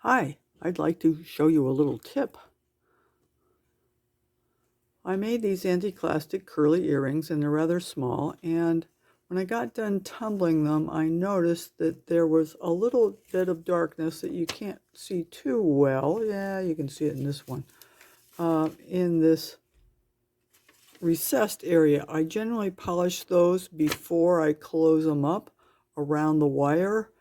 Hi, I'd like to show you a little tip. I made these anti-clastic curly earrings and they're rather small, and when I got done tumbling them, I noticed that there was a little bit of darkness that you can't see too well. Yeah, you can see it in this one. In this recessed area. I generally polish those before I close them up around the wire.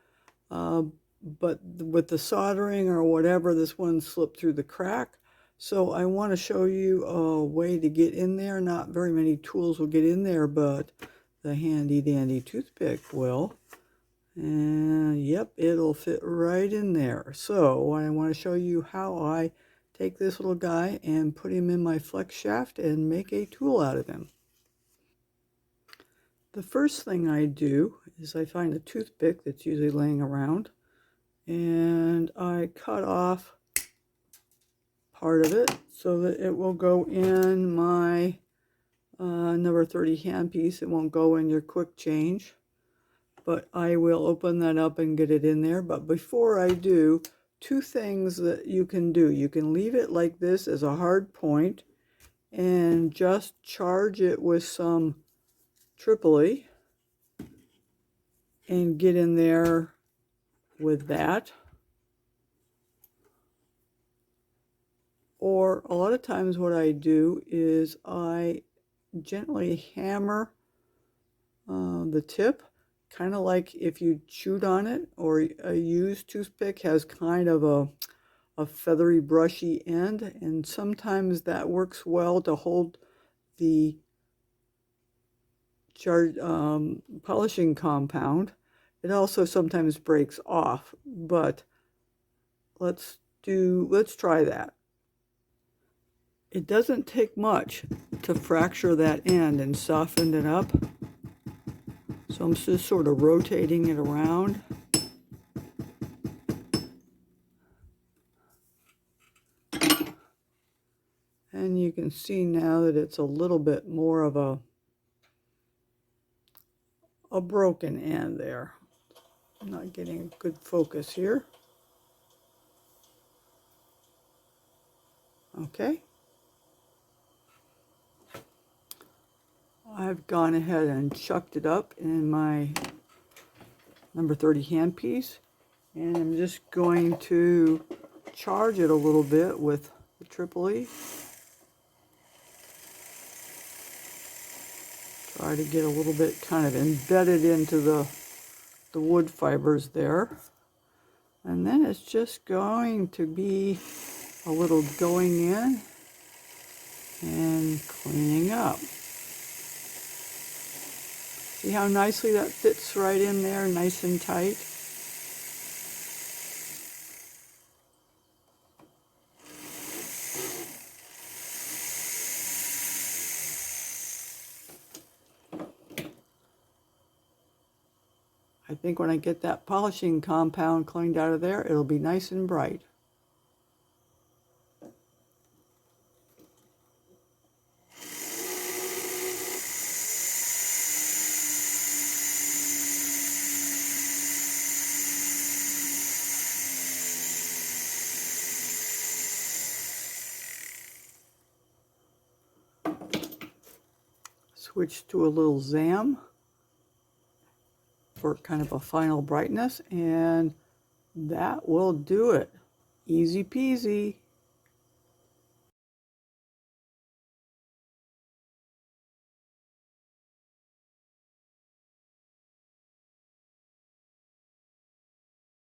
But with the soldering or whatever, this one slipped through the crack. So I want to show you a way to get in there. Not very many tools will get in there, but the handy dandy toothpick will. And yep, it'll fit right in there. So I want to show you how I take this little guy and put him in my flex shaft and make a tool out of him. The first thing I do is I find a toothpick that's usually laying around, and I cut off part of it so that it will go in my number 30 handpiece. It won't go in your quick change, but I will open that up and get it in there. But before I do, two things that you can do. You can leave it like this as a hard point and just charge it with some Tripoli and get in there with that. Or a lot of times what I do is I gently hammer the tip, kind of like if you chewed on it, or a used toothpick has kind of a feathery brushy end, and sometimes that works well to hold the polishing compound. It also sometimes breaks off, but let's try that. It doesn't take much to fracture that end and soften it up. So I'm just sort of rotating it around. And you can see now that it's a little bit more of a broken end there. I'm not getting a good focus here. Okay. I've gone ahead and chucked it up in my number 30 handpiece, and I'm just going to charge it a little bit with the Tripoli. Try to get a little bit kind of embedded into the wood fibers there. And then it's just going to be a little going in and cleaning up. See how nicely that fits right in there, nice and tight? I think when I get that polishing compound cleaned out of there, it'll be nice and bright. Switch to a little Zam for kind of a final brightness, and that will do it. Easy peasy.